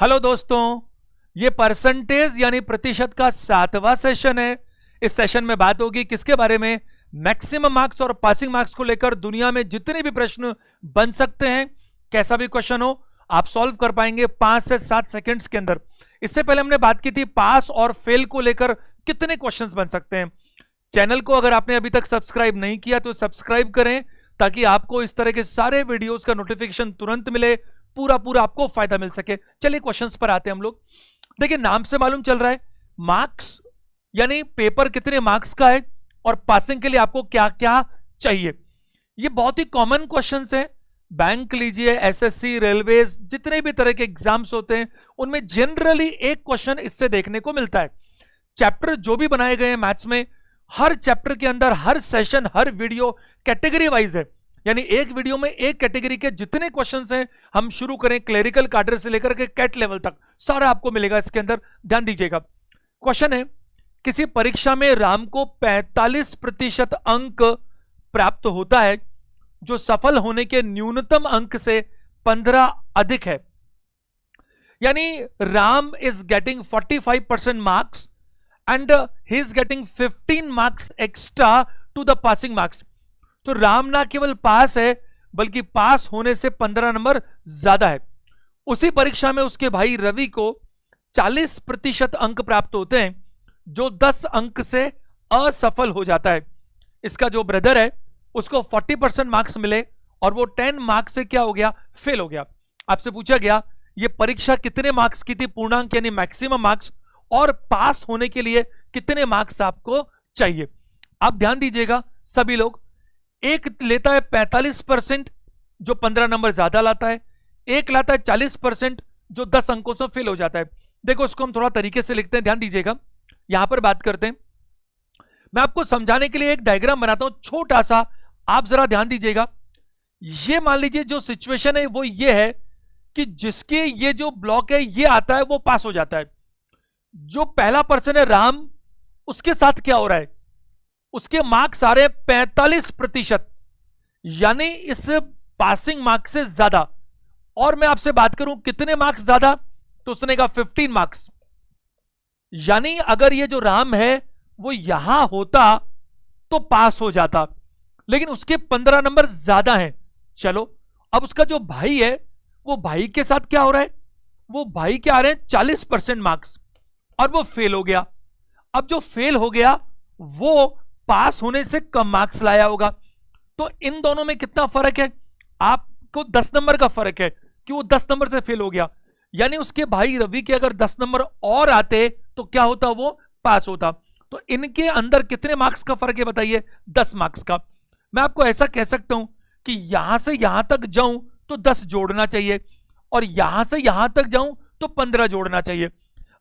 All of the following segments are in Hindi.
हेलो दोस्तों, ये परसेंटेज यानी प्रतिशत का 7वां सेशन है। इस सेशन में बात होगी किसके बारे में? मैक्सिमम मार्क्स और पासिंग मार्क्स को लेकर दुनिया में जितने भी प्रश्न बन सकते हैं, कैसा भी क्वेश्चन हो आप सॉल्व कर पाएंगे 5 से 7 सेकंड्स के अंदर। इससे पहले हमने बात की थी पास और फेल को लेकर कितने क्वेश्चंस बन सकते हैं। चैनल को अगर आपने अभी तक सब्सक्राइब नहीं किया तो सब्सक्राइब करें ताकि आपको इस तरह के सारे वीडियोस का नोटिफिकेशन तुरंत मिले, पूरा आपको फायदा मिल सके। चलिए क्वेश्चंस पर आते हैं हम लोग। देखिए, नाम से मालूम चल रहा है मार्क्स यानी पेपर कितने मार्क्स का है और पासिंग के लिए आपको क्या क्या चाहिए। ये बहुत ही कॉमन क्वेश्चंस हैं। बैंक लीजिए, एसएससी, रेलवेज, जितने भी तरह के एग्जाम्स होते हैं उनमें जनरली एक क्वेश्चन इससे देखने को मिलता है। चैप्टर जो भी बनाए गए हैं मैथ्स में, हर चैप्टर के अंदर हर सेशन हर वीडियो कैटेगरी वाइज है, यानी एक वीडियो में एक कैटेगरी के जितने क्वेश्चंस हैं, हम शुरू करें क्लेरिकल कैडर से लेकर के कैट लेवल तक, सारा आपको मिलेगा इसके अंदर। ध्यान दीजिएगा, क्वेश्चन है किसी परीक्षा में राम को 45% अंक प्राप्त होता है जो सफल होने के न्यूनतम अंक से 15 अधिक है। यानी Ram is getting 45% marks and he is getting 15 marks extra to the passing marks. तो राम ना केवल पास है बल्कि पास होने से 15 नंबर ज्यादा है। उसी परीक्षा में उसके भाई रवि को 40% अंक प्राप्त होते हैं जो 10 अंक से असफल हो जाता है। इसका जो ब्रदर है उसको 40% मार्क्स मिले और वो 10 मार्क्स से क्या हो गया? फेल हो गया। आपसे पूछा गया ये परीक्षा कितने मार्क्स की थी, पूर्णांक यानी मैक्सिमम मार्क्स, और पास होने के लिए कितने मार्क्स आपको चाहिए। आप ध्यान दीजिएगा सभी लोग, एक लेता है 45% जो 15 नंबर ज्यादा लाता है, एक लाता है 40% जो 10 अंकों से फेल हो जाता है। देखो, इसको हम थोड़ा तरीके से लिखते हैं, ध्यान दीजिएगा। यहां पर बात करते हैं, मैं आपको समझाने के लिए एक डायग्राम बनाता हूं छोटा सा, आप जरा ध्यान दीजिएगा। ये मान लीजिए जो सिचुएशन है वो ये है कि जिसके ये जो ब्लॉक है ये आता है वो पास हो जाता है। जो पहला पर्सन है राम, उसके साथ क्या हो रहा है? उसके मार्क्स आ रहे हैं 45%, यानी इस पासिंग मार्क्स से ज्यादा। और मैं आपसे बात करूं कितने मार्क्स ज्यादा, तो उसने कहा 15 मार्क्स। यानी अगर ये जो राम है वो यहां होता तो पास हो जाता, लेकिन उसके 15 नंबर ज्यादा हैं। चलो, अब उसका जो भाई है वो भाई के साथ क्या हो रहा है? वो भाई के आ रहे हैं 40% मार्क्स और वो फेल हो गया। अब जो फेल हो गया वो पास होने से कम मार्क्स लाया होगा। तो इन दोनों में कितना फर्क है? आपको 10 नंबर का फर्क है कि वो 10 नंबर से फेल हो गया। यानी उसके भाई रवि के अगर 10 नंबर और आते तो क्या होता? वो पास होता। तो इनके अंदर कितने मार्क्स का फर्क है बताइए? 10 मार्क्स का। मैं आपको ऐसा कह सकता हूं कि यहां से यहां तक जाऊं तो 10 जोड़ना चाहिए और यहां से यहां तक जाऊं तो 15 जोड़ना चाहिए।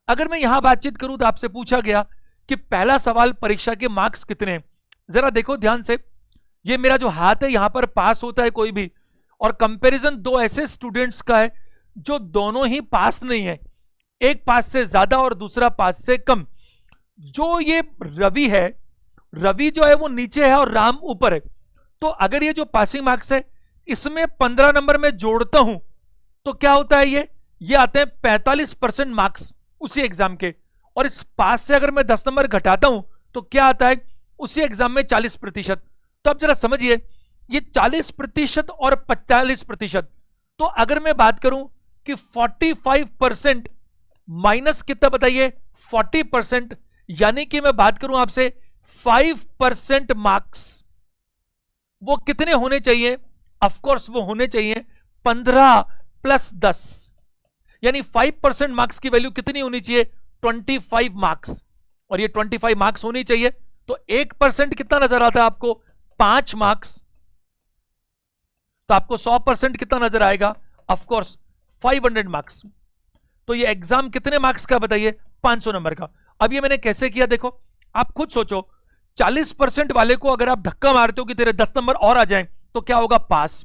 अगर मैं यहां बातचीत करूं तो आपसे पूछा गया कि पहला सवाल परीक्षा के मार्क्स कितने हैं, जरा देखो ध्यान से। ये मेरा जो हाथ है यहां पर पास होता है कोई भी, और कंपैरिजन दो ऐसे स्टूडेंट्स का है जो दोनों ही पास नहीं है, एक पास से ज्यादा और दूसरा पास से कम। जो ये रवि है, रवि जो है वो नीचे है और राम ऊपर है। तो अगर ये जो पासिंग मार्क्स है इसमें 15 नंबर में जोड़ता हूं तो क्या होता है? ये आते हैं 45% मार्क्स उसी एग्जाम के, और इस पास से अगर मैं 10 नंबर घटाता हूं तो क्या आता है? उसी एग्जाम में 40%। तो अब जरा समझिए, ये 40% और 45%। तो अगर मैं बात करूं कि 45% माइनस कितना बताइए? 40%, यानी कि मैं बात करूं आपसे 5% मार्क्स, वो कितने होने चाहिए? ऑफ कोर्स वो होने चाहिए 15 प्लस 10, यानी 5% मार्क्स की वैल्यू कितनी होनी चाहिए? 25 मार्क्स, और ये 25 मार्क्स होनी चाहिए। तो 1% कितना नजर आता है आपको? 5 मार्क्स। तो आपको 100% कितना नजर आएगा? Of course 500 marks. तो ये एग्जाम कितने मार्क्स का बताइए? 500 नंबर का। अब ये मैंने कैसे किया देखो, आप खुद सोचो। 40% वाले को अगर आप धक्का मारते हो कि तेरे 10 नंबर और आ जाएं तो क्या होगा? पास।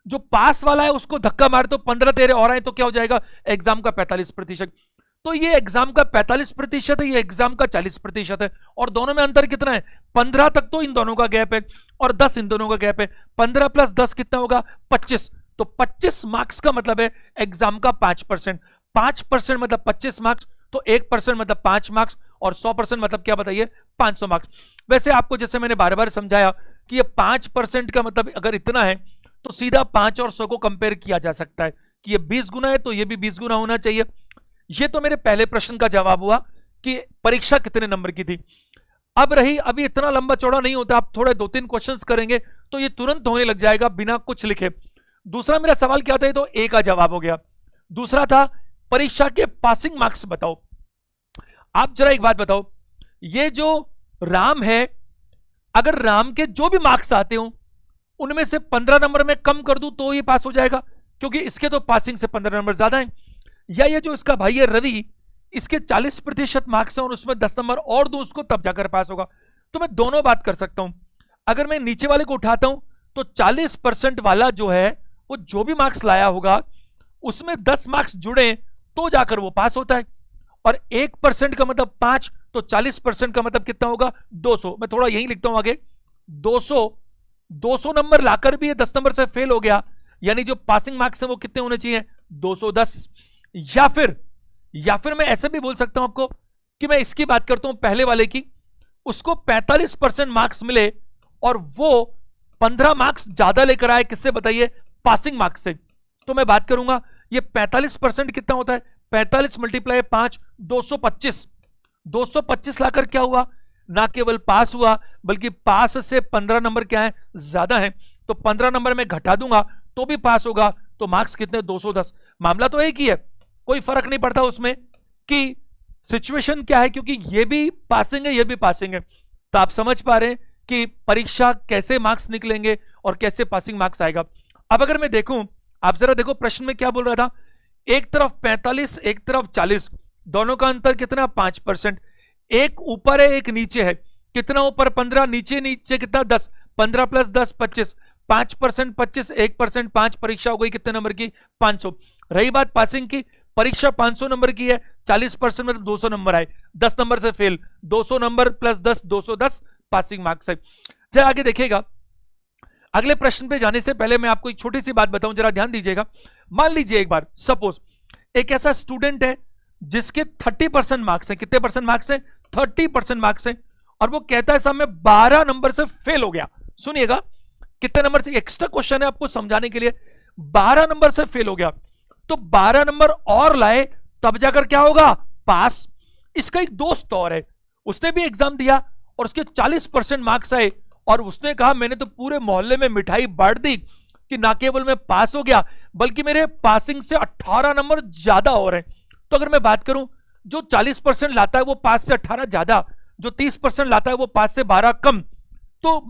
जो पास वाला है उसको धक्का मारते हो 15 तेरे और आए तो क्या हो जाएगा? एग्जाम का 45%। तो ये एग्जाम का 45% है, ये एग्जाम का 40% है, और दोनों में अंतर कितना है? 15 तक तो इन दोनों का गैप है और 10 इन दोनों का गैप है। 15 प्लस 10 कितना होगा? 25। तो 25 मार्क्स का मतलब है एग्जाम का 5%। 5% मतलब 25 मार्क्स, तो 1% मतलब 5 मार्क्स, और 100% मतलब क्या बताइए, 500 मार्क्स। वैसे आपको जैसे मैंने बार बार समझाया कि ये 5% का मतलब अगर इतना है तो सीधा 5 और 100 को कंपेयर किया जा सकता है कि ये 20 गुना है तो ये भी 20 गुना होना चाहिए। ये तो मेरे पहले प्रश्न का जवाब हुआ कि परीक्षा कितने नंबर की थी। अब रही, अभी इतना लंबा चौड़ा नहीं होता, आप थोड़े 2-3 क्वेश्चंस करेंगे तो ये तुरंत होने लग जाएगा बिना कुछ लिखे। दूसरा मेरा सवाल क्या था, तो ए का जवाब हो गया। दूसरा था परीक्षा के पासिंग मार्क्स बताओ। आप जरा एक बात बताओ, ये जो राम है, अगर राम के जो भी मार्क्स आते हो उनमें से 15 नंबर में कम कर दूं तो ये पास हो जाएगा, क्योंकि इसके तो पासिंग से 15 नंबर ज्यादा हैं। या ये जो इसका भाई है रवि, इसके 40% मार्क्स हैं और उसमें 10 नंबर और दूं उसको, तब जाकर पास होगा। तो मैं दोनों बात कर सकता हूं। अगर मैं नीचे वाले को उठाता हूं तो 40% वाला जो है वो जो भी मार्क्स लाया होगा उसमें 10 मार्क्स जुड़े तो जाकर वो पास होता है, और 1% का मतलब 5, तो 40% का मतलब कितना होगा, 200। मैं थोड़ा यही लिखता हूं आगे, 200 नंबर लाकर भी ये 10 नंबर से फेल हो गया, यानी जो पासिंग मार्क्स है वो कितने होने चाहिए, 210। या फिर मैं ऐसे भी बोल सकता हूं आपको कि मैं इसकी बात करता हूं पहले वाले की, उसको 45% मार्क्स मिले और वो 15 मार्क्स ज्यादा लेकर आए, किससे बताइए, पासिंग मार्क्स से। तो मैं बात करूंगा ये 45% कितना होता है, 45 × 5 225। 225 लाकर क्या हुआ, ना केवल पास हुआ बल्कि पास से 15 नंबर क्या है, ज्यादा है। तो 15 नंबर में घटा दूंगा तो भी पास होगा, तो मार्क्स कितने, 210। मामला तो एक ही है, कोई फर्क नहीं पड़ता उसमें कि सिचुएशन क्या है, क्योंकि ये भी पासिंग है ये भी पासिंग है। तो आप समझ पा रहे हैं कि परीक्षा कैसे मार्क्स निकलेंगे और कैसे पासिंग मार्क्स आएगा। अब अगर मैं देखूं, आप जरा देखो प्रश्न में क्या बोल रहा था, एक तरफ 45 एक तरफ 40, दोनों का अंतर कितना, 5%। एक ऊपर है एक नीचे है, कितना ऊपर, 15, नीचे नीचे कितना, 10। 15 + 10 25, 5% 25, 1% 5, परीक्षा हो गई कितने नंबर की, 500। रही बात पासिंग की, परीक्षा 500 नंबर की है, 40% मतलब 200 नंबर आए, 10 नंबर से फेल, 200 नंबर + 10 210 पासिंग मार्क्स है। जरा आगे देखिएगा, अगले प्रश्न पे जाने से पहले मैं आपको एक छोटी सी बात बताऊं, जरा ध्यान दीजिएगा। मान लीजिए एक बार सपोज एक ऐसा स्टूडेंट है जिसके 30% मार्क्स हैं, कितने परसेंट मार्क्स हैं, 30% मार्क्स हैं, और वो कहता है साहब मैं 12 नंबर से फेल हो गया। सुनिएगा कितने नंबर से, एक्स्ट्रा क्वेश्चन है आपको समझाने के लिए, 12 नंबर से फेल हो गया, तो 12 नंबर और लाए तब जाकर क्या होगा, पास। इसका एक दोस्त और है, उसने भी एग्जाम दिया और उसके 40% मार्क्स आए, और उसने कहा मैंने तो पूरे मोहल्ले में मिठाई बांट दी कि ना केवल मैं पास हो गया बल्कि मेरे पासिंग से 18 नंबर ज्यादा हो रहे हैं। तो अगर मैं बात करूं, जो 40% लाता है वो पास से 18 ज्यादा, जो 30% लाता है वो पास से 12 कम, तो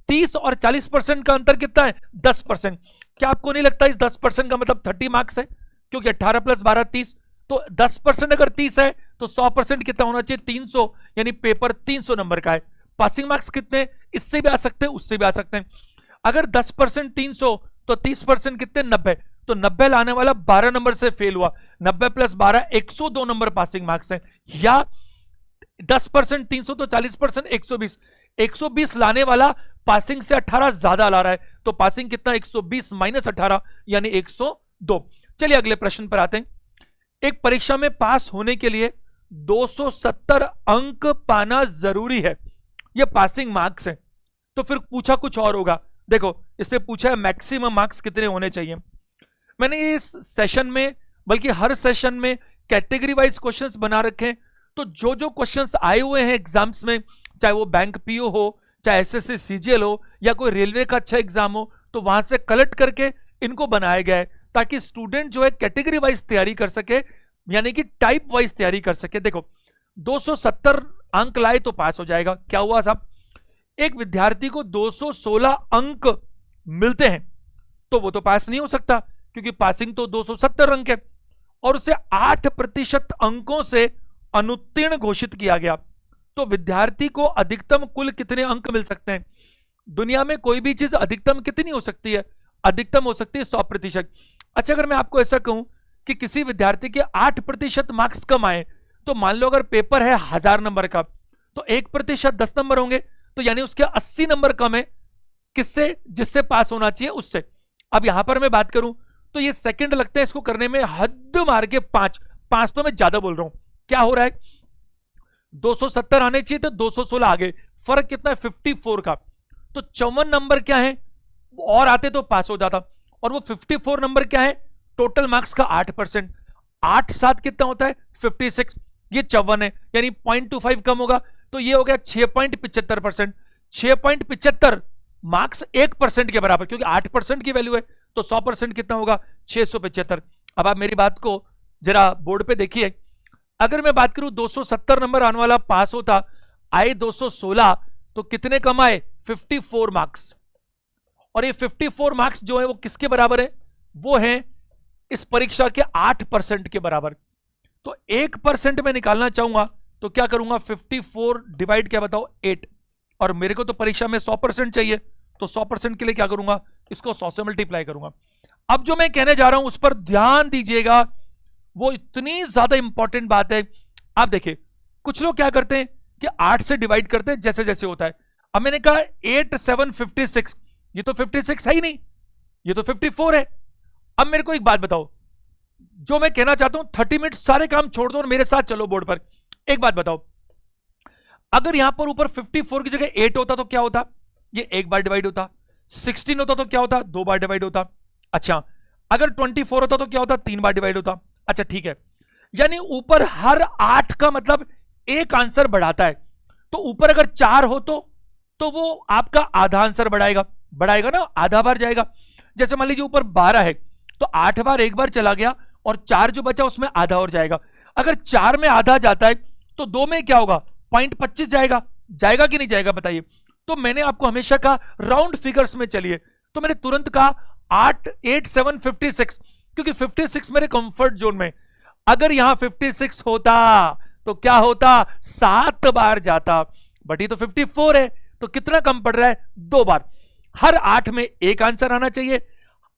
30 और 40% का अंतर कितना है, 10%। क्या आपको नहीं लगता इस 10% का मतलब 30 मार्क्स है, क्योंकि 18 + 12 30, तो 10% अगर 30 है तो 100% कितना होना चाहिए, 300, यानी पेपर 300 नंबर का है। पासिंग मार्क्स कितने, इससे भी आ सकते हैं उससे भी आ सकते हैं। अगर 10% 300 तो 30% कितने, 90, तो 90 लाने वाला 12 नंबर से फेल हुआ, 90 + 12 102 नंबर पासिंग मार्क्स है। या 10% 300 तो 40% 120, 120 लाने वाला पासिंग से 18 ज्यादा ला रहा है, तो पासिंग कितना, 120 - 18 यानी 102। चलिए अगले प्रश्न पर आते हैं। एक परीक्षा में पास होने के लिए 270 अंक पाना जरूरी है, यह पासिंग मार्क्स है। तो फिर पूछा कुछ और होगा, देखो इससे पूछा है मैक्सिमम मार्क्स कितने होने चाहिए। मैंने इस सेशन में, बल्कि हर सेशन में कैटेगरी वाइज क्वेश्चंस बना रखे हैं, तो जो जो क्वेश्चंस आए हुए हैं एग्जाम्स में, चाहे वो बैंक पीओ हो, चाहे एसएससी सीजीएल हो, या कोई रेलवे का अच्छा एग्जाम हो, तो वहां से कलेक्ट करके इनको बनाया गया है ताकि स्टूडेंट जो है कैटेगरी वाइज तैयारी कर सके, यानी कि टाइप वाइज तैयारी कर सके। देखो 270 अंक लाए तो पास हो जाएगा, क्या हुआ साहब, एक विद्यार्थी को 216 अंक मिलते हैं तो वो तो पास नहीं हो सकता, क्योंकि पासिंग तो 270 अंक है, और उसे 8% अंकों से अनुत्तीर्ण घोषित किया गया। तो विद्यार्थी को अधिकतम कुल कितने अंक मिल सकते हैं, दुनिया में कोई भी चीज अधिकतम कितनी हो सकती है, अधिकतम हो सकती है 100%। अच्छा अगर मैं आपको ऐसा कहूं कि किसी विद्यार्थी के 8% मार्क्स कम आए, तो मान लो अगर पेपर है 1000 नंबर का, तो 1% 10 नंबर होंगे, तो यानी उसके 80 नंबर कम है, किससे, जिससे पास होना चाहिए उससे। अब यहां पर मैं बात करूं तो ये सेकंड लगते हैं इसको करने में, हद मार के 5 5 तो मैं ज्यादा बोल रहा हूं। क्या हो रहा है, 270 आने चाहिए तो 216 आ गए, फर्क कितना है 54 का। तो 54 नंबर क्या है, और आते तो पास हो जाता। और वो 54 नंबर क्या है, टोटल मार्क्स का 8%। 8 7 कितना होता है 56, ये 54 है, यानी 0.25 कम होगा, तो ये हो गया 6.75%। 6.75 मार्क्स 1% के बराबर, क्योंकि 8% की वैल्यू है, तो 100% कितना होगा 675। अब आप मेरी बात को जरा बोर्ड पे देखिए, अगर मैं बात करूं 270 नंबर आने वाला पास होता, आए 216, तो कितने कम आए 54 मार्क्स। और ये 54 मार्क्स जो है वो किसके बराबर है, वो है इस परीक्षा के 8% के बराबर। तो 1% में निकालना चाहूंगा तो क्या करूंगा, 54 डिवाइड क्या बताओ 8, और मेरे को तो परीक्षा में 100% चाहिए, तो 100% के लिए क्या करूंगा, इसको 100 से मल्टीप्लाई करूंगा। अब जो मैं कहने जा रहा हूं उस पर ध्यान दीजिएगा, वो इतनी ज्यादा इंपॉर्टेंट बात है। आप देखिए, कुछ लोग क्या करते हैं कि 8 से डिवाइड करते हैं जैसे जैसे होता है। अब मैंने कहा 8 7 56, ये तो 56 है ही नहीं, ये तो 54 है। अब मेरे को एक बात बताओ, जो मैं कहना चाहता हूं 30 मिनट सारे काम छोड़ दो और मेरे साथ चलो बोर्ड पर। एक बात बताओ, अगर यहां पर ऊपर 54 की जगह 8 होता तो क्या होता, ये एक बार डिवाइड होता। 16 होता तो क्या होता, 2 बार डिवाइड होता। अच्छा, अगर 24 होता तो क्या होता, 3 बार डिवाइड होता। अच्छा ठीक है, यानी ऊपर हर 8 का मतलब एक आंसर बढ़ाता है। तो ऊपर अगर 4 हो तो वो आपका आधा आंसर बढ़ाएगा, बढ़ाएगा ना, आधा बार जाएगा। जैसे मान लीजिए ऊपर 12 है, तो 8 बार एक बार चला गया, और 4 जो बचा उसमें आधा और जाएगा। अगर 4 में आधा जाता है तो 2 में क्या होगा, 0.25 जाएगा, जाएगा कि नहीं जाएगा बताइए। तो मैंने आपको हमेशा कहा राउंड फिगर्स में चलिए, तो मैंने तुरंत कहा 8 8 7 56, क्योंकि 56 मेरे कंफर्ट जोन में। अगर यहां 56 होता तो क्या होता, 7 बार जाता, बट ये तो 54 है, तो कितना कम पड़ रहा है, 2 बार। हर 8 में एक आंसर आना चाहिए,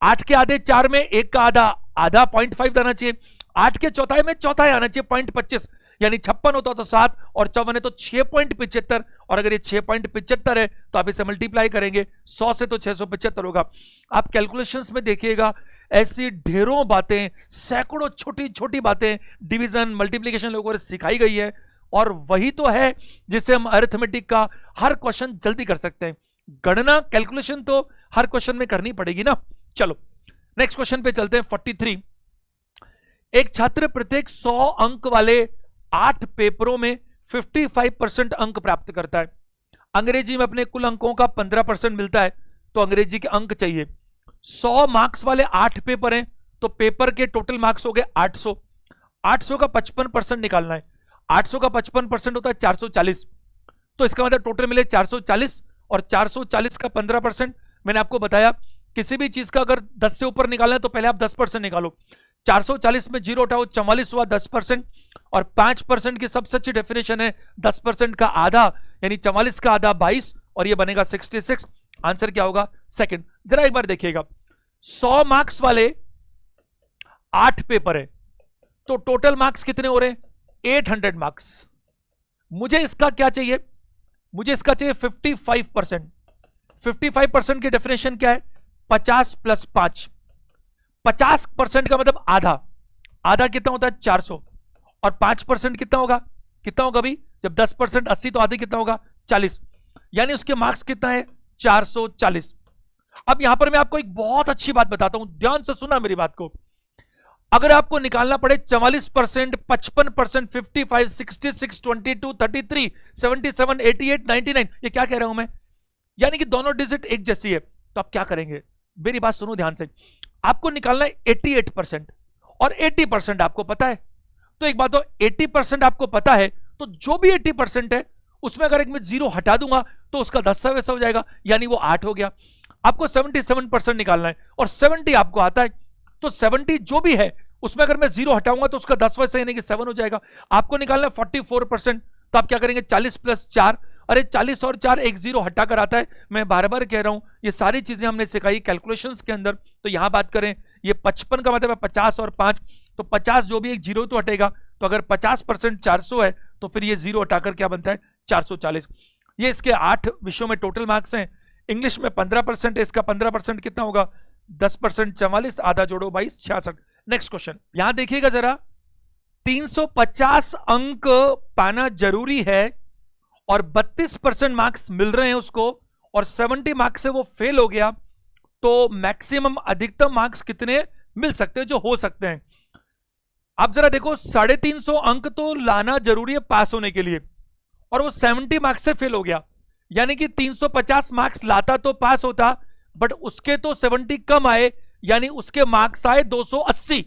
8 के आधे 4 में एक का आधा, आधा 0.5 आना चाहिए, 8 के चौथाई में चौथाई आना चाहिए 0.25, यानी 56 होता तो 7 और 54 है तो 6.75। और अगर ये 6.75 है तो आप इसे मल्टीप्लाई करेंगे 100 से तो 675 होगा। आप कैलकुलेशंस में देखिएगा, ऐसी ढेरों बातें, सैकड़ों छोटी छोटी बातें, डिवीजन मल्टीप्लीकेशन लोगों को सिखाई गई है, और वही तो है जिससे हम अरिथमेटिक का हर क्वेश्चन जल्दी कर सकते हैं। गणना कैलकुलेशन तो हर क्वेश्चन में करनी पड़ेगी ना। चलो नेक्स्ट क्वेश्चन पे चलते हैं। 43, एक छात्र प्रत्येक 100 अंक वाले 8 पेपरों में 55% अंक प्राप्त करता है। अंग्रेजी में अपने कुल अंकों का 15% मिलता है, तो अंग्रेजी के अंक चाहिए। 100 मार्क्स वाले 8 पेपर हैं, तो पेपर के टोटल मार्क्स हो गए 800। 800 का 55% निकालना है, 800 का 55% होता है 440, तो इसका मतलब टोटल मिले 440, और 440 का 15%। मैंने आपको बताया किसी भी चीज का अगर 10 से ऊपर निकालना है तो पहले आप 10% निकालो। 440 में 0 उठाओ, 44 हुआ 10%, और 5% की सबसे अच्छी डेफिनेशन है 10% का आधा, यानी 44 का आधा 22, और ये बनेगा 66। आंसर क्या होगा, सेकंड। जरा एक बार देखिएगा, 100 मार्क्स वाले 8 पेपर है, तो टोटल मार्क्स कितने हो रहे हैं, 800 मार्क्स। मुझे इसका क्या चाहिए, मुझे इसका चाहिए 55%। 55% की डेफिनेशन क्या है, 50 + 5। 50% का मतलब आधा, आधा कितना होता है 400, और 5% कितना होगा, कितना होगा भाई, जब 10% 80 तो आधे कितना होगा 40, यानी उसके मार्क्स कितना है 440। अब यहां पर मैं आपको एक बहुत अच्छी बात बताता हूं, ध्यान से सुना मेरी बात को। अगर आपको निकालना पड़े 44%, 55%, 55, 66, 22, 33, 77, 88, 99, ये क्या कह रहा हूं मैं, यानी कि दोनों डिजिट एक जैसी है, तो आप क्या करेंगे, मेरी बात सुनो ध्यान से। आपको निकालना है 88% और 80% आपको पता है। तो एक बात हो, 80% आपको पता है, तो जो भी 80% है उसमें अगर एक मैं 0 हटा दूंगा तो उसका 10 वैसा हो जाएगा, यानी वो 8 हो गया। आपको 77% निकालना है और 70 आपको आता है, तो 70 जो भी है उसमें अगर मैं 0 हटाऊंगा तो उसका 10 वैसा यानी कि 7 हो जाएगा। आपको निकालना है 44%, तो आप क्या करेंगे 40 + 4, अरे 40 और 4 एक 0 हटाकर आता है। मैं बार बार कह रहा हूं ये सारी चीजें हमने सिखाई कैलकुलेशंस के अंदर। तो यहां बात करें, ये 55 का मतलब है 50 और 5, तो 50 जो भी एक 0 तो हटेगा, तो अगर 50% 400 है तो फिर ये 0 हटाकर क्या बनता है 440। ये इसके 8 विषयों में टोटल मार्क्स हैं। इंग्लिश में 15% है, इसका 15% कितना होगा 10%, 44, आधा जोड़ो 22, 66। नेक्स्ट क्वेश्चन यहां देखिएगा जरा, 350 अंक पाना जरूरी है और 32% मार्क्स मिल रहे हैं उसको, और 70 मार्क्स से वो फेल हो गया, तो मैक्सिमम अधिकतम मार्क्स कितने मिल सकते हैं जो हो सकते हैं? आप जरा देखो, 350 अंक तो लाना जरूरी है पास होने के लिए, और वो 70 मार्क्स से फेल हो गया, यानी कि 350 मार्क्स लाता तो पास होता, बट उसके तो 70 कम आए, यानी उसके मार्क्स आए 280,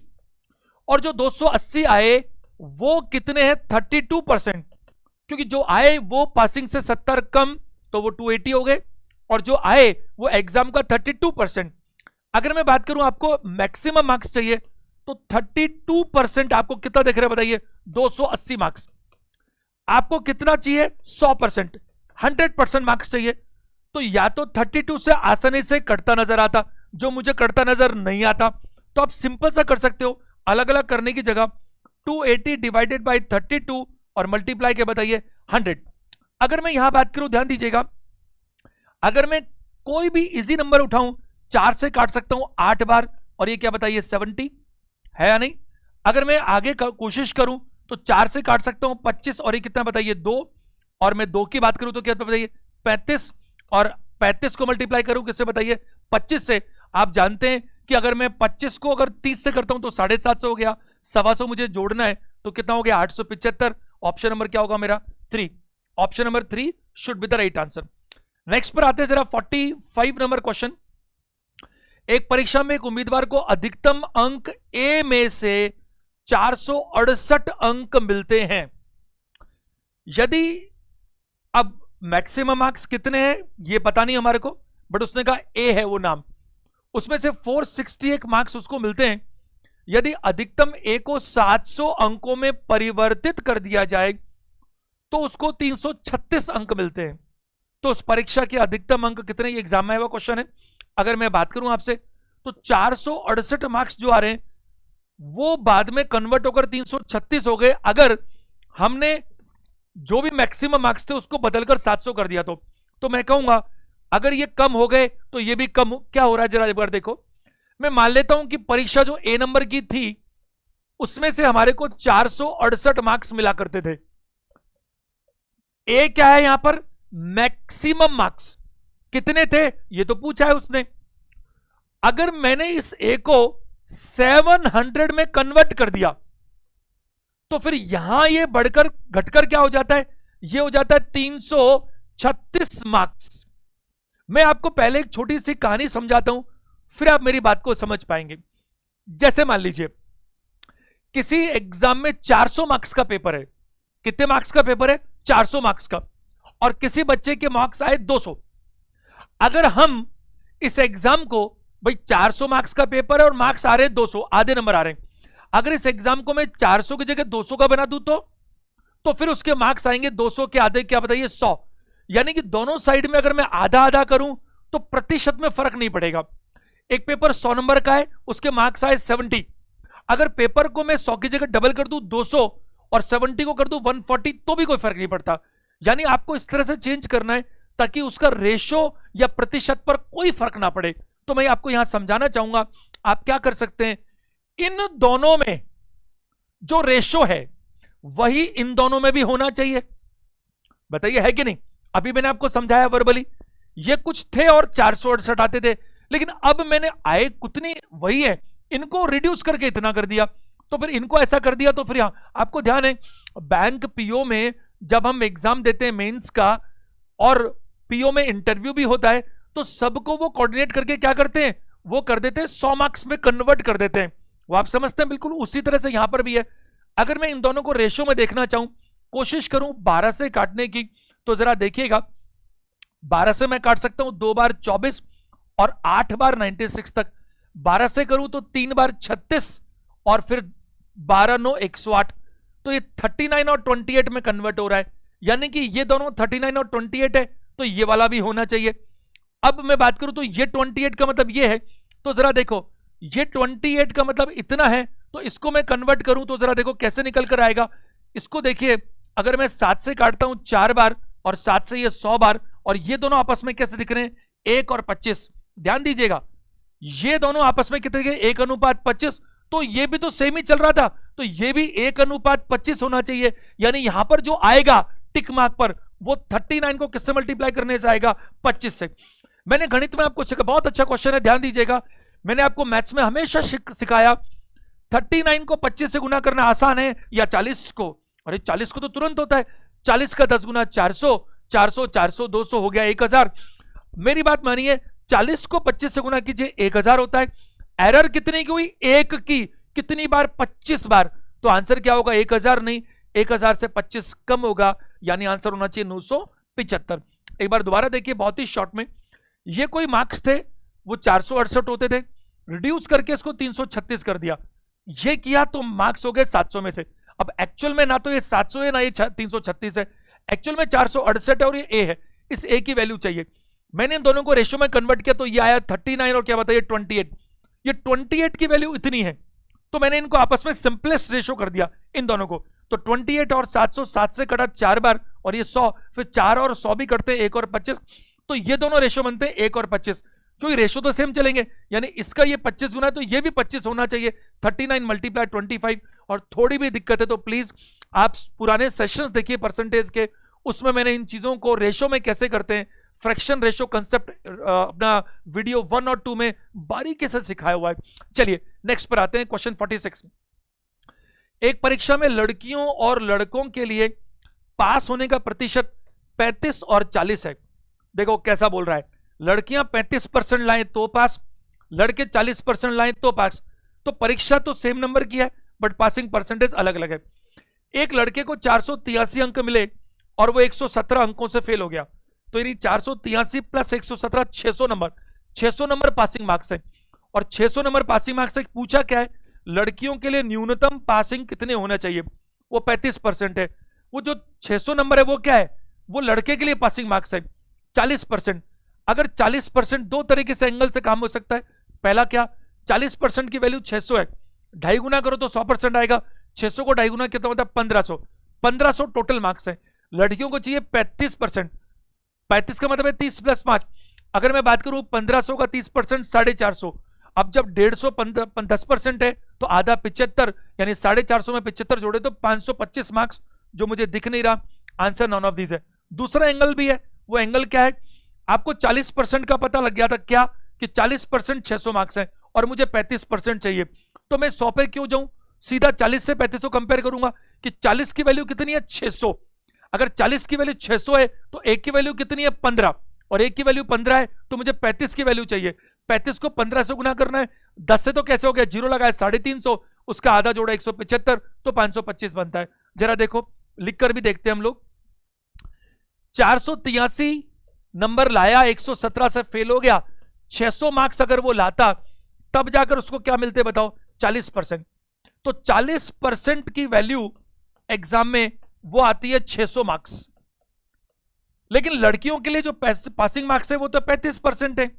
और जो 280 आए वो कितने हैं? 32%, क्योंकि जो आए वो पासिंग से 70 कम, तो वो 280 हो गए, और जो आए वो एग्जाम का 32%। अगर मैं बात करूं आपको मैक्सिमम मार्क्स चाहिए, तो 32% आपको कितना देख रहे हैं बताइए? 280 मार्क्स। आपको कितना चाहिए? 100%, 100% मार्क्स चाहिए। तो या तो 32 से आसानी से कटता नजर आता, जो मुझे कटता नजर नहीं आता, तो आप सिंपल सा कर सकते हो, अलग अलग करने की जगह 280 डिवाइडेड बाई 32 और मल्टीप्लाई के बताइए 100। अगर मैं यहां बात करूं, ध्यान दीजिएगा, अगर मैं कोई भी इजी नंबर उठाऊं, 4 से काट सकता हूं 8 बार, और ये क्या बताइए? 70 है या नहीं? अगर मैं आगे कोशिश करूं तो 4 से काट सकता हूं 25, और ये कितना बताइए? 2, और मैं 2 की बात करूं तो क्या बताइए? 35, और 35 को मल्टीप्लाई करूं किससे बताइए? 25 से। आप जानते हैं कि अगर मैं 25 को अगर 30 से करता हूं तो 750 हो गया, 125 मुझे जोड़ना है, तो कितना हो गया? 875। ऑप्शन नंबर क्या होगा मेरा? 3। Option number 3 should be the right answer. Next पर आते हैं जरा, 45 नंबर क्वेश्चन। एक परीक्षा में एक उम्मीदवार को अधिकतम अंक ए में से 468 अंक मिलते हैं। यदि, अब मैक्सिमम मार्क्स कितने हैं ये पता नहीं हमारे को, बट उसने कहा ए है वो नाम, उसमें से 461 मार्क्स उसको मिलते हैं। यदि अधिकतम ए को 700 अंकों में परिवर्तित कर दिया जाए तो उसको 336 अंक मिलते हैं। तो उस परीक्षा के अधिकतम अंक कितने? ये एग्जाम में आया हुआ क्वेश्चन है। अगर मैं बात करूं आपसे, तो 468 मार्क्स जो आ रहे हैं वो बाद में कन्वर्ट होकर 336 हो गए, अगर हमने जो भी मैक्सिमम मार्क्स थे उसको बदलकर 700 कर दिया तो मैं कहूंगा अगर ये कम हो गए तो ये भी कम क्या हो रहा है, जरा एक बार देखो। मैं मान लेता हूं कि परीक्षा जो ए नंबर की थी उसमें से हमारे को 468 मार्क्स मिला करते थे। ए क्या है यहां पर? मैक्सिमम मार्क्स कितने थे ये तो पूछा है उसने। अगर मैंने इस ए को 700 में कन्वर्ट कर दिया तो फिर यहां ये बढ़कर घटकर क्या हो जाता है? ये हो जाता है 336 मार्क्स। मैं आपको पहले एक छोटी सी कहानी समझाता हूं, फिर आप मेरी बात को समझ पाएंगे। जैसे मान लीजिए किसी एग्जाम में 400 मार्क्स का पेपर है। कितने मार्क्स का पेपर है? 400 मार्क्स का, और किसी बच्चे के मार्क्स आए 200। अगर हम इस एग्जाम को, भाई 400 मार्क्स का पेपर है और मार्क्स आ रहे हैं 200, आधे नंबर आ रहे हैं, अगर इस एग्जाम को मैं 400 की जगह 200 का बना दूं तो फिर उसके मार्क्स आएंगे 200 के आधे क्या बताइए? 100। यानी कि दोनों साइड में अगर मैं आधा आधा करूं तो प्रतिशत में फर्क नहीं पड़ेगा। एक पेपर 100 नंबर का है, उसके मार्क्स आए 70। अगर पेपर को मैं 100 की जगह डबल कर दूं 200 और 70 को कर दूं 140 तो भी कोई फर्क नहीं पड़ता। यानी आपको इस तरह से चेंज करना है ताकि उसका रेशो या प्रतिशत पर कोई फर्क ना पड़े। तो मैं आपको यहां समझाना चाहूंगा, आप क्या कर सकते हैं, इन दोनों में जो रेशो है वही इन दोनों में भी होना चाहिए। बताइए है कि नहीं? अभी मैंने आपको समझाया वर्बली, ये कुछ थे और 468 आते थे, लेकिन अब मैंने आए कितनी वही है, इनको रिड्यूस करके इतना कर दिया, तो फिर इनको ऐसा कर दिया। तो फिर यहां आपको ध्यान है, बैंक पीओ में जब हम एग्जाम देते हैं मेंस का, और पीओ में इंटरव्यू भी होता है, तो सबको वो कोऑर्डिनेट करके क्या करते हैं, वो कर देते हैं 100 मार्क्स में कन्वर्ट कर देते हैं। वो आप समझते हैं, बिल्कुल उसी तरह से यहां पर भी है। अगर मैं इन दोनों को रेशो में देखना चाहूं, कोशिश करूं 12 से काटने की, तो जरा देखिएगा 12 से मैं काट सकता हूं 2 बार 24 और 8 बार 96 तक। 12 से करूं तो 3 बार 36 और फिर 12 9 108, तो ये 39 और 28 में कन्वर्ट हो रहा है। यानी कि ये दोनों 39 और 28 है, तो ये वाला भी होना चाहिए। अब मैं बात करूं तो ये 28 का मतलब ये है, तो जरा देखो ये 28 का मतलब इतना है, तो इसको मैं कन्वर्ट करूं तो जरा देखो कैसे निकल कर आएगा। इसको देखिए, अगर मैं 7 से काटता हूं 4 बार और 7 से ये 100 बार, और ये दोनों आपस में कैसे दिख रहे हैं? 1 और 25। ध्यान दीजिएगा, ये दोनों आपस में कितने गए? 1:25। तो ये भी तो सेम ही चल रहा था, तो ये भी 1:25 होना चाहिए। यानी यहां पर जो आएगा टिक मार्क पर वो 39 को किससे मल्टीप्लाई करने से आएगा? 25 से। मैंने गणित में आपको सिखाया, बहुत अच्छा क्वेश्चन है, ध्यान दीजिएगा। मैंने आपको मैथ्स में हमेशा सिखाया 39 को 25 से गुना करना आसान है या 40 को? अरे 40 को तो तुरंत होता है। 40 का 10 गुना 400, 400 400 200 हो गया 1000। मेरी बात मानिए, 40 को 25 से गुना कीजिए 1000 होता है। एरर कितनी की हुई? एक की। कितनी बार? 25 बार। तो आंसर क्या होगा? 1000 नहीं, 1000 से 25 कम होगा, यानी आंसर होना चाहिए 975। एक बार दोबारा देखिए बहुत ही शॉर्ट में। ये कोई मार्क्स थे, वो 468 होते थे, रिड्यूस करके इसको 336 कर दिया। ये किया तो मार्क्स हो गए 700 में से। अब एक्चुअल में ना तो ये 700 है ना ये 336 है, एक्चुअल में 468 है और ये ए है। इस ए की वैल्यू चाहिए। मैंने इन दोनों को रेशियो में कन्वर्ट किया तो ये आया 39 और क्या बताइए 28। ये 28 की वैल्यू इतनी है, तो मैंने इनको आपस में सिंपलेस्ट रेशियो कर दिया इन दोनों को। तो 28 और 700, 7 से कटा 4 बार और ये 100, फिर 4 और 100 भी कटते हैं 1 और 25, तो ये दोनों रेशियो बनते हैं 1 और 25, क्योंकि रेशियो तो सेम चलेंगे। यानी इसका ये 25 गुना है तो ये भी 25 होना चाहिए। 39 मल्टीप्लाई 25। और थोड़ी भी दिक्कत है तो प्लीज आप पुराने सेशंस देखिए परसेंटेज के, उसमें मैंने इन चीजों को रेशियो में कैसे करते हैं, फ्रैक्शन रेशियो कंसेप्ट अपना वीडियो 1 और 2 में बारीकी से सिखाया हुआ है। चलिए नेक्स्ट पर आते हैं, क्वेश्चन 46। एक परीक्षा में लड़कियों और लड़कों के लिए पास होने का प्रतिशत 35 और 40 है। देखो कैसा बोल रहा है, लड़कियां 35% लाएं तो पास, लड़के 40% लाएं तो पास। तो परीक्षा तो सेम नंबर की है बट पासिंग परसेंटेज अलग अलग है। एक लड़के को 483 अंक मिले और वो 117 अंकों से फेल हो गया, तो यानी 483 plus 117 600 number, 600 number passing marks है। और 600 नंबर पासिंग मार्क्स से पूछा क्या है, लड़कियों के लिए न्यूनतम पासिंग कितने होना चाहिए? वो 35% है। वो जो 600 नंबर है वो क्या है? वो लड़के के लिए पासिंग मार्क्स है 40%। अगर 40% दो तरीके से एंगल से काम हो सकता है। पहला क्या, 40% की वैल्यू 600 है, 2.5 गुना करो तो 100% आएगा। 600 को 2.5 गुना कितना होता है? 1500। 1500 टोटल मार्क्स है। लड़कियों को चाहिए 35%। 35 का मतलब है 30 प्लस 5। अगर मैं बात करूं 1500 का 30% 450। अब जब 150 10% है तो आधा 75, यानी 450 में 75 जोड़े तो 525 मार्क्स, जो मुझे दिख नहीं रहा। आंसर नॉन ऑफ दीज है। दूसरा एंगल भी है, वो एंगल क्या है? आपको 40% का पता लग गया था क्या, कि 40% 600 मार्क्स है और मुझे 35% चाहिए, तो मैं 100 पे क्यों जाऊं, सीधा 40 से 35 को कंपेयर करूंगा कि 40 की वैल्यू कितनी है? 600। अगर 40 की वैल्यू 600 है तो एक की वैल्यू कितनी है? 15, और एक की वैल्यू 15 है तो मुझे 35 की वैल्यू चाहिए। 35 को 15 से गुना करना है, 10 से तो कैसे हो गया, जीरो लगाया 350, उसका आधा जोड़ा 175, तो 525 बनता है। जरा देखो लिखकर भी देखते हैं हम लोग। 483 नंबर लाया, 117 से फेल हो गया, 600 मार्क्स अगर वो लाता तब जाकर उसको क्या मिलते बताओ? 40%। तो 40% की वैल्यू एग्जाम में वो आती है 600 मार्क्स। लेकिन लड़कियों के लिए जो पासिंग मार्क्स है वो तो 35% है।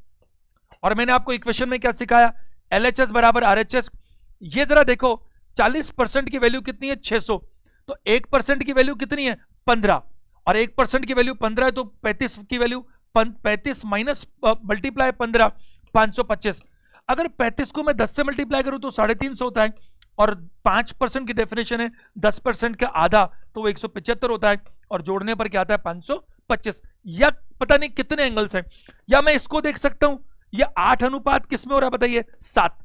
और मैंने आपको इक्वेशन में क्या सिखाया? LHS बराबर RHS। ये जरा देखो 40% की वैल्यू कितनी है? 600। तो 1% की वैल्यू कितनी है? 15, और 1% की वैल्यू 15 है तो 35 की वैल्यू 35 माइनस मल्टीप्लाई 15, 525। अगर 35 को मैं 10 से मल्टीप्लाई करूं तो 350 होता है, और 5% की डेफिनेशन है 10% का आधा, तो वो 175 होता है, और जोड़ने पर क्या आता है? 525। या पता नहीं कितने एंगल्स हैं। या मैं इसको देख सकता हूं, ये 8 अनुपात किसमें हो रहा है बताइए? 7।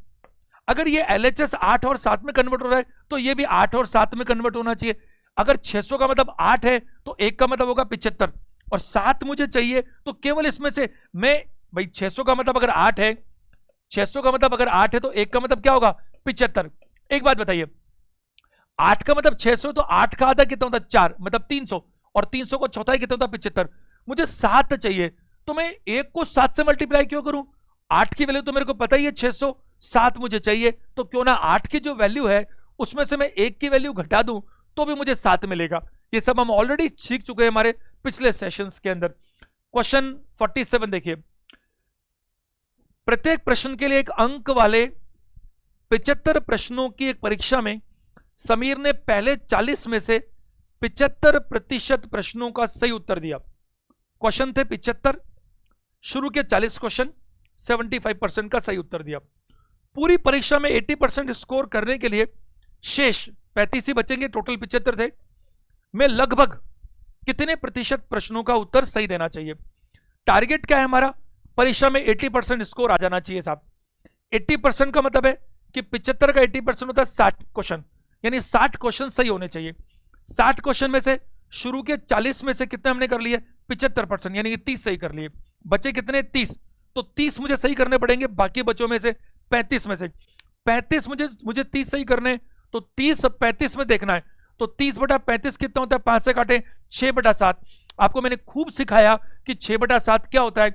अगर ये LHS 8 और 7 में कन्वर्ट हो रहा है तो ये भी 8 और 7 में कन्वर्ट होना चाहिए। अगर 600 का मतलब 8 है तो 1 का मतलब होगा 75, और 7 मुझे चाहिए, तो केवल इसमें से मैं, भाई 600 का मतलब अगर 8 है, 600 का मतलब अगर 8 है तो 1 का मतलब क्या होगा? 75। एक बात बताइए, 8 का मतलब 600, तो 8 का आधा कितना होता है? 4, मतलब 300, और 300 को चौथाई कितना होता है? 75। मुझे 7 चाहिए, तो मैं 1 को 7 से मल्टीप्लाई क्यों करूं? 8 की वैल्यू तो मेरे को पता ही है 600, 7 मुझे चाहिए, तो क्यों ना 8 की जो वैल्यू है उसमें से मैं 1 की वैल्यू घटा दूं तो भी मुझे 7 मिलेगा। ये सब हम ऑलरेडी सीख चुके हैं हमारे पिछले सेशंस के अंदर। क्वेश्चन 47 देखिए, प्रत्येक प्रश्न के लिए एक अंक वाले 75 प्रश्नों की एक परीक्षा में समीर ने पहले 40 में से 75% प्रश्नों का सही उत्तर दिया। क्वेश्चन थे 75, शुरू के 40 क्वेश्चन, 75% का सही उत्तर दिया। पूरी परीक्षा में 80% स्कोर करने के लिए शेष 35 ही बचेंगे, टोटल 75 थे। मैं लगभग कितने प्रतिशत प्रश्नों का उत्तर सही देना चाहिए? टारगेट क्या है हमारा? परीक्षा में 80% स्कोर आ जाना चाहिए साहब। 80% का मतलब है कि 75 का 80% होता है 60 क्वेश्चन, यानी 60 क्वेश्चन सही होने चाहिए। 60 क्वेश्चन में से शुरू के 40 में से कितने हमने कर लिए? 75%, यानी कि 30 सही कर लिए। बचे कितने? 30। तो 30 मुझे सही करने पड़ेंगे, बाकी बच्चों में से 35 में से 35 मुझे 30 सही करने, तो 30 और 35 में देखना है। तो 30/35 कितना होता है? 5 से काटे 6/7। आपको मैंने खूब सिखाया कि 6/7 क्या होता है।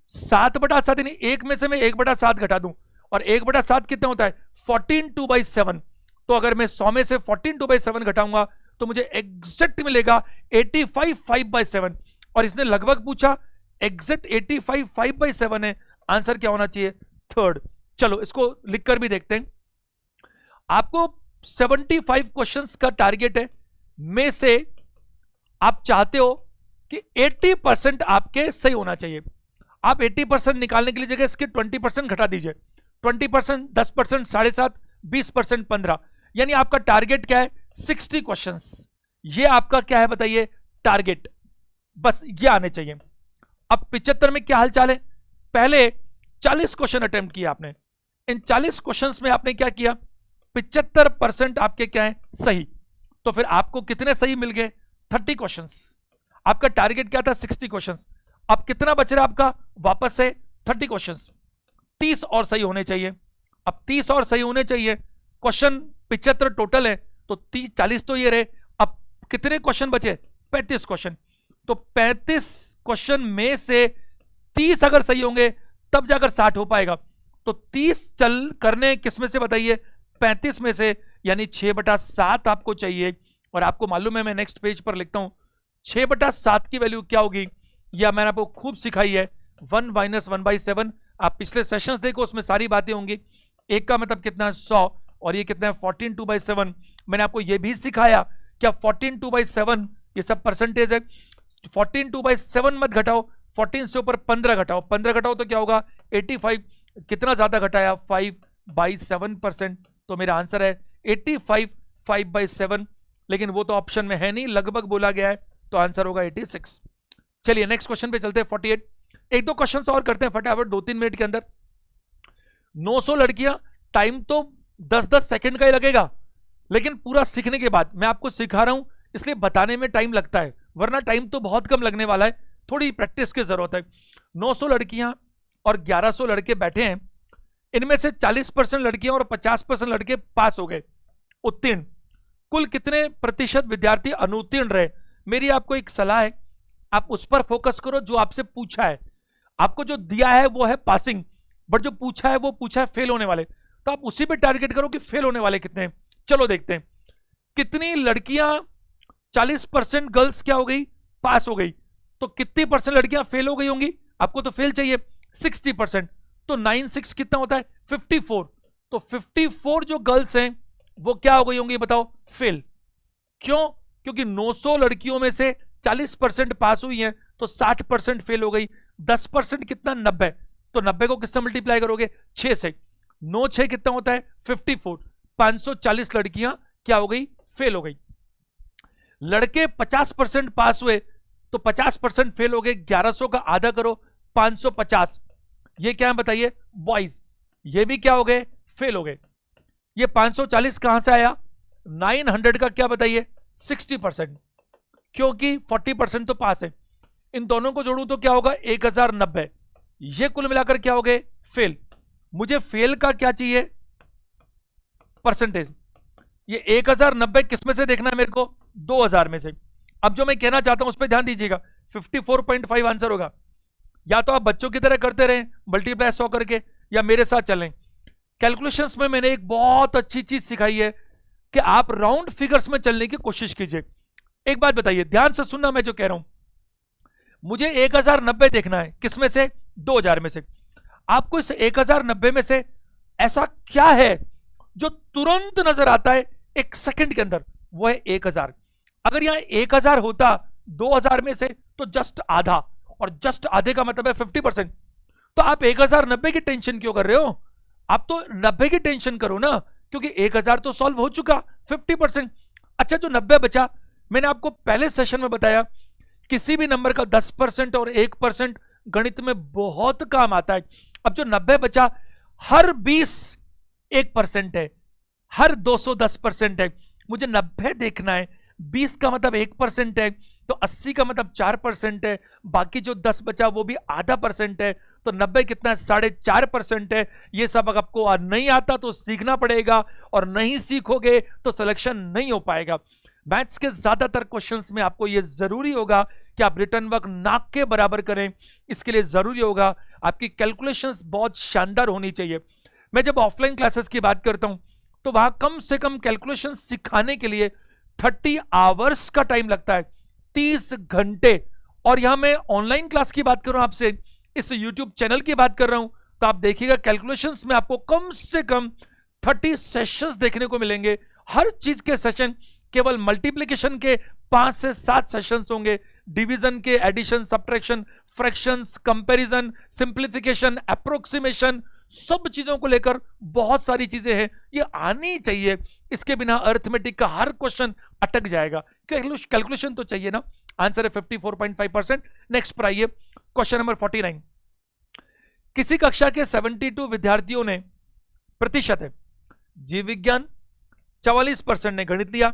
7/7 यानी एक में से मैं 1/7 घटा दूं, और 1/7 कितना होता है? 14/2/7। तो अगर मैं 100 में से 14/2/7 घटाऊंगा तो मुझे एग्जैक्ट मिलेगा 85/5/7। और इसने लगभग पूछा, एग्जैक्ट 85/5/7 है। आंसर क्या होना चाहिए? थर्ड। चलो इसको लिखकर भी देखते हैं। आपको 75 क्वेश्चंस का टारगेट है, में से आप चाहते हो कि 80% आपके सही होना चाहिए। आप 80% निकालने के लिए जगह इसके 20% घटा दीजिए। 20%, 10%, 7.5, 20%, 15, यानी आपका टारगेट क्या है? 60 क्वेश्चंस। ये आपका क्या है बताइए? टारगेट। बस ये आने चाहिए। अब 75 में क्या हालचाल है? पहले 40 क्वेश्चन अटेम्प्ट किया आपने। इन 40 क्वेश्चंस में आपने क्या किया? 75% आपके क्या है? सही। तो फिर आपको कितने सही मिल गए? 30 क्वेश्चंस। आपका टारगेट क्या था? 60 क्वेश्चंस। अब कितना बच रहा है आपका? वापस से 30 क्वेश्चंस। 30 और सही होने चाहिए। अब 30 और सही होने चाहिए। क्वेश्चन 75 टोटल है, तो 30 40 तो ये रहे। अब कितने क्वेश्चन बचे? 35 क्वेश्चन। तो 35 क्वेश्चन में से 30 अगर सही होंगे तब जाकर 60 हो पाएगा। तो 30 चल करने किसमें से बताइए? 35 में से, यानी 6/7 आपको चाहिए। और आपको मालूम है, मैं नेक्स्ट पेज पर लिखता हूं 6/7 की वैल्यू क्या होगी, या मैंने आपको खूब सिखाई है। 1 - 1/7। आप पिछले सेशंस देखो, उसमें सारी बातें होंगी। एक का मतलब कितना है? 100। और ये कितना है? 14/2/7। मैंने आपको ये भी सिखाया क्या 14/2/7 ये सब परसेंटेज है। 14/2/7 मत घटाओ, 14 से ऊपर 15 घटाओ। 15 घटाओ तो क्या होगा? 85। कितना ज्यादा घटाया? 5/7%। तो मेरा आंसर है 85 5/7। लेकिन वो तो ऑप्शन में है नहीं, लगभग बोला गया है, तो आंसर होगा 86। चलिए नेक्स्ट क्वेश्चन पे चलते हैं। 48। एक दो क्वेश्चन और करते हैं फटाफट 2-3 मिनट के अंदर। 900 लड़कियां, टाइम तो 10-10 सेकंड का ही लगेगा, लेकिन पूरा सीखने के बाद मैं आपको सिखा रहा हूं, इसलिए बताने में टाइम लगता है, वरना टाइम तो बहुत कम लगने वाला है। थोड़ी प्रैक्टिस की जरूरत है। 900 लड़कियां और 1100 लड़के बैठे हैं। इनमें से 40% लड़कियां और 50% लड़के पास हो गए, उत्तीर्ण। कुल कितने प्रतिशत विद्यार्थी अनुत्तीर्ण रहे? मेरी आपको एक सलाह है, आप उस पर फोकस करो जो आपसे पूछा है। आपको जो दिया है वो है पासिंग, बट जो पूछा है वो पूछा है फेल होने वाले, तो आप उसी पे टारगेट करो कि फेल होने वाले कितने हैं। चलो देखते हैं कितनी लड़कियां, 40% गर्ल्स क्या हो गई? पास हो गई। तो कितनी परसेंट लड़कियां फेल हो गई होंगी? आपको तो फेल चाहिए 60%। तो 9/6 कितना होता है? 54। तो 54 जो गर्ल्स हैं वो क्या हो गई होंगी बताओ? फेल। क्यों? क्योंकि 900 लड़कियों में से 40% पास हुई हैं, तो 60% फेल हो गई। 10% कितना? 90। तो 90 को किससे मल्टीप्लाई करोगे? 6 से। 9 6 कितना होता है? 54। 540 लड़कियां क्या हो गई? फेल हो गई। लड़के 50% पास हुए, तो 50% फेल हो गए। 1100 का आधा करो, 550। ये क्या है बताइए? बॉयज। ये भी क्या हो गए? फेल हो गए। ये 540 कहां से आया? 900 का क्या बताइए? 60%, क्योंकि 40% तो पास है। इन दोनों को जोड़ूं तो क्या होगा? 1090। ये कुल मिलाकर क्या हो गए? फेल। मुझे फेल का क्या चाहिए? परसेंटेज। ये 1090 किस में से देखना है मेरे को? 2000 में से। अब जो मैं कहना चाहता हूं उस पर ध्यान दीजिएगा। 54.5 आंसर होगा। या तो आप बच्चों की तरह करते रहें मल्टीप्लाई 100 करके, या मेरे साथ चलें। कैलकुलेशंस में मैंने एक बहुत अच्छी चीज सिखाई है कि आप राउंड फिगर्स में चलने की कोशिश कीजिए। एक बात बताइए, ध्यान से सुनना मैं जो कह रहा हूं। मुझे 1090 देखना है, किस में से? 2000 में से। आपको इस 1090 में से ऐसा क्या है जो तुरंत नजर आता है एक सेकंड के अंदर? वो है 1000। अगर यहां 1000 होता 2000 में से, तो जस्ट आधा, और जस्ट आधे का मतलब है 50%। तो आप 1090 की टेंशन क्यों कर रहे हो? आप तो 90 की टेंशन करो ना, क्योंकि 1000 तो सॉल्व हो चुका 50%। अच्छा, जो 90 बचा, मैंने आपको पहले सेशन में बताया किसी भी नंबर का 10% और 1% गणित में बहुत काम आता है। अब जो 90 बचा, हर 20 1% है, हर 200 10% है। मुझे 90 देखना है, 20 का मतलब 1% है, तो 80 का मतलब 4% है, बाकी जो 10 बचा वो भी आधा % है, तो 90 कितना है, 4.5% है। ये सब अगर आपको नहीं आता तो सीखना पड़ेगा, और नहीं सीखोगे तो सिलेक्शन नहीं हो पाएगा। मैथ्स के ज्यादातर क्वेश्चंस में आपको ये जरूरी होगा कि आप रिटर्न वर्क नाक के बराबर करें। इसके लिए जरूरी होगा आपकी कैलकुलेशंस बहुत शानदार होनी चाहिए। मैं जब ऑफलाइन क्लासेस की बात करता हूं तो वहां कम से कम कैलकुलेशन सिखाने के लिए 30 आवर्स का टाइम लगता है, 30 घंटे। और यहां मैं ऑनलाइन क्लास की बात कर रहा हूं आपसे, इस यूट्यूब चैनल की बात कर रहा हूं, तो आप देखिएगा कैलकुलेशंस में आपको कम से कम 30 सेशंस देखने को मिलेंगे। हर चीज के सेशन, केवल मल्टीप्लिकेशन के 5 से 7 सेशंस होंगे, डिवीजन के, addition, subtraction, fractions, comparison, simplification, approximation, सब चीजों को लेकर बहुत सारी चीजें हैं, ये आनी चाहिए। इसके बिना अर्थमेटिक का हर क्वेश्चन अटक जाएगा। कैलकुलेशन तो चाहिए ना। आंसर है 54.5%। नेक्स्ट पर आइए, क्वेश्चन नंबर 49। किसी कक्षा के 72 विद्यार्थियों ने, प्रतिशत है, जीव विज्ञान, 44% ने गणित लिया,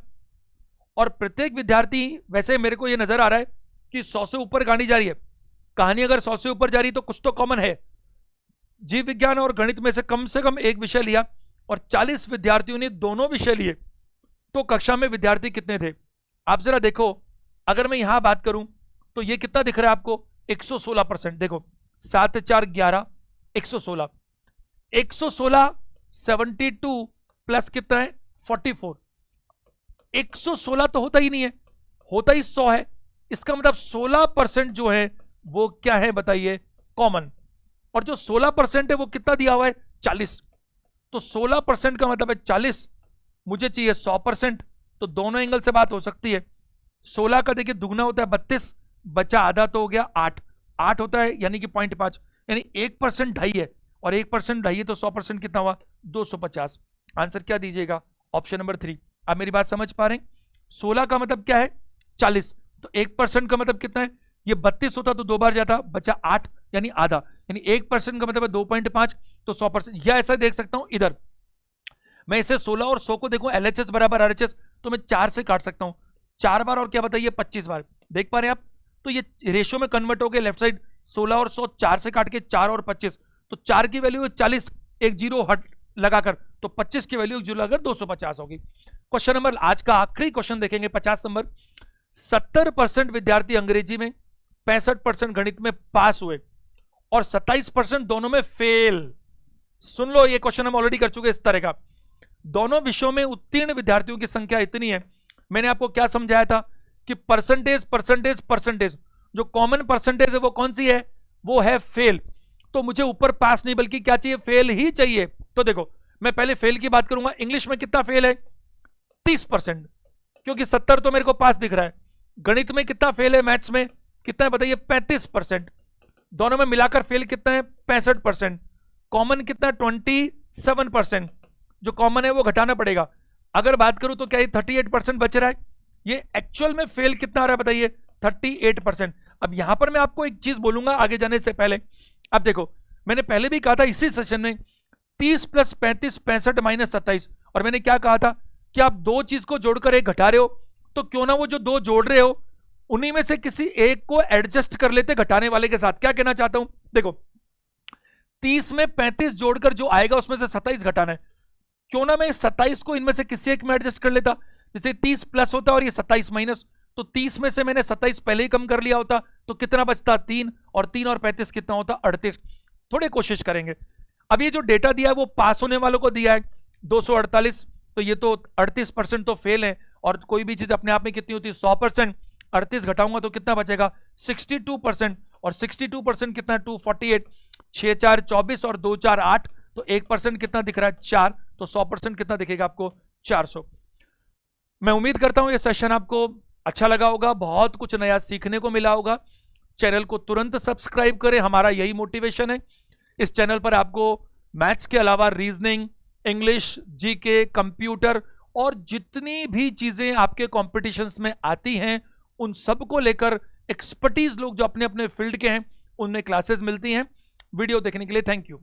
और प्रत्येक विद्यार्थी, वैसे मेरे को यह नजर आ रहा है कि 100 से ऊपर कहानी जा रही है। कहानी अगर 100 से ऊपर जा रही तो कुछ तो कॉमन है। जीव विज्ञान और गणित में से कम एक विषय लिया, और 40 विद्यार्थियों ने दोनों विषय लिए, तो कक्षा में विद्यार्थी कितने थे? आप जरा देखो, अगर मैं यहां बात करूं तो ये कितना दिख रहा है आपको? 116%। देखो 7 4 11, 116, 116 72 प्लस कितना है? 44। 116 तो होता ही नहीं है, होता ही 100 है। इसका मतलब 16% जो है वो क्या है बताइए? कॉमन। और जो 16% है वो कितना दिया हुआ है? 40। तो 16% का मतलब है 40, मुझे चाहिए 100%, तो दोनों एंगल से बात हो सकती है। 16 का देखिए दुगना होता है 32, बचा आधा तो हो गया 8, 8 होता है यानी कि 0.5, यानी 1% ढाई है, और 1% ढाई है तो 100% कितना हुआ? 250। आंसर क्या दीजिएगा? Option number 3। आप मेरी बात समझ पा रहे हैं? 16 का मतलब क्या है? 40, तो 1% का मतलब कितना है? ये 32 होता तो 2 बार जाता, बचा 8 यानी आधा, यानी 1% का मतलब है 2.5, तो 100%। या ऐसा देख सकता हूं, इधर मैं इसे 16 और 100 को देखूं LHS बराबर RHS, तो मैं 4 से काट सकता हूं, 4 बार, और क्या बताइए? 25 बार। देख पा रहे हैं आप? तो ये रेशियो में कन्वर्ट हो गए लेफ्ट साइड। 16 और 100, 4 से काट के 4 और 25, तो 4 की वैल्यू है 40, एक जीरो हट लगाकर, तो 25 की वैल्यू जो लगाकर 250 होगी। क्वेश्चन नंबर, आज का आखिरी क्वेश्चन देखेंगे, 50 नंबर। 70% विद्यार्थी अंग्रेजी में, 65% गणित में पास हुए, और 27% दोनों में फेल। सुन लो, ये क्वेश्चन हम ऑलरेडी कर चुके इस तरह का। दोनों विषयों में उत्तीर्ण विद्यार्थियों की संख्या इतनी है, मैंने आपको क्या समझाया था कि परसेंटेज परसेंटेज परसेंटेज, जो कॉमन परसेंटेज है वो कौन सी है? वो है फेल। तो मुझे ऊपर पास नहीं बल्कि क्या चाहिए? फेल ही चाहिए। तो देखो, मैं पहले फेल की बात करूंगा। इंग्लिश में कितना फेल है? 30%, क्योंकि 70 तो मेरे को पास दिख रहा है। गणित में कितना फेल है? मैथ्स में कितना है बताइए? 35%। दोनों में मिलाकर फेल कितना है? 65%। कॉमन कितना है? 27%। जो कॉमन है वो घटाना पड़ेगा। अगर बात करूं तो क्या ये 38% बच रहा है? ये एक्चुअल में फेल कितना आ रहा है बताइए? 38%। अब यहां पर मैं आपको एक चीज बोलूंगा आगे जाने से पहले। अब देखो, मैंने पहले भी कहा था इसी सेशन में, 30 + 35 65 - 27, और मैंने क्या कहा था कि आप दो चीज को जोड़कर एक घटा रहे हो, तो क्यों ना वो जो दो जोड़ रहे हो उन्हीं में से किसी एक को एडजस्ट कर लेते घटाने वाले के साथ। क्या कहना चाहता हूं? देखो, 30 में 35 जोड़कर जो आएगा उसमें से 27 घटाना है, क्यों ना मैं 27 को इनमें से किसी एक में एडजस्ट कर लेता। जैसे 30 प्लस होता और ये 27 माइनस, तो 30 में से मैंने 27 पहले ही कम कर लिया होता, तो कितना बचता? 3, और 3 और 35 कितना होता? 38। थोड़ी कोशिश करेंगे। अब ये जो डेटा दिया है वो पास होने वालों को दिया है 248, तो ये तो 38% तो फेल है। और कोई भी चीज अपने आप में कितनी होती है? 100%। 38 घटाऊंगा तो कितना बचेगा? 62%। और 62% कितना है? 248। 6 4 24 और 2 4 8, तो 1% कितना दिख रहा है? 4। तो 100% कितना दिखेगा आपको? 400। मैं उम्मीद करता हूं ये सेशन आपको अच्छा लगा होगा, बहुत कुछ नया सीखने को मिला होगा। चैनल को तुरंत सब्सक्राइब करें, हमारा यही मोटिवेशन है। इस चैनल पर आपको मैथ्स के अलावा रीजनिंग, इंग्लिश, जीके, कंप्यूटर और जितनी भी चीजें आपके कॉम्पिटिशन्स में आती हैं उन सबको लेकर एक्सपर्टीज लोग जो अपने अपने फील्ड के हैं उनमें क्लासेस मिलती हैं। वीडियो देखने के लिए थैंक यू।